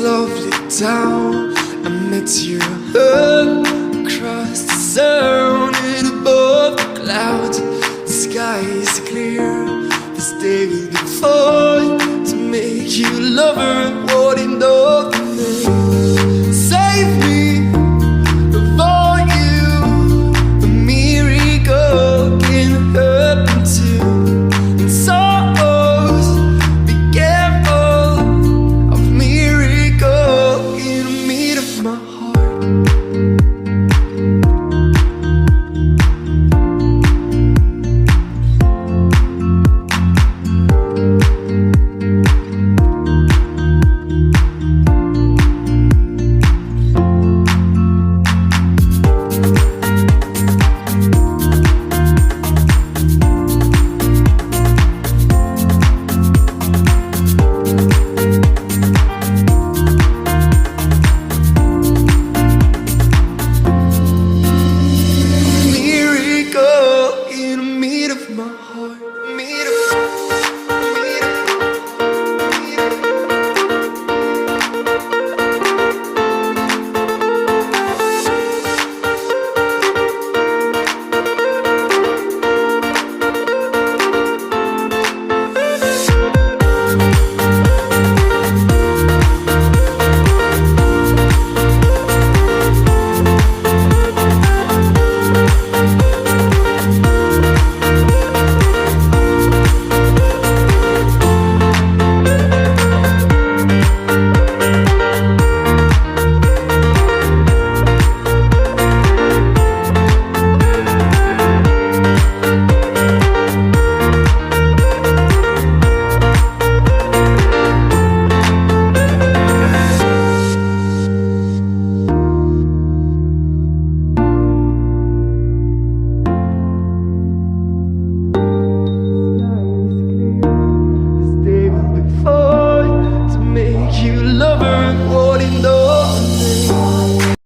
lovely town. I met you across the sound and above the clouds. The sky is clear. This day will be fun to make you lover. What in the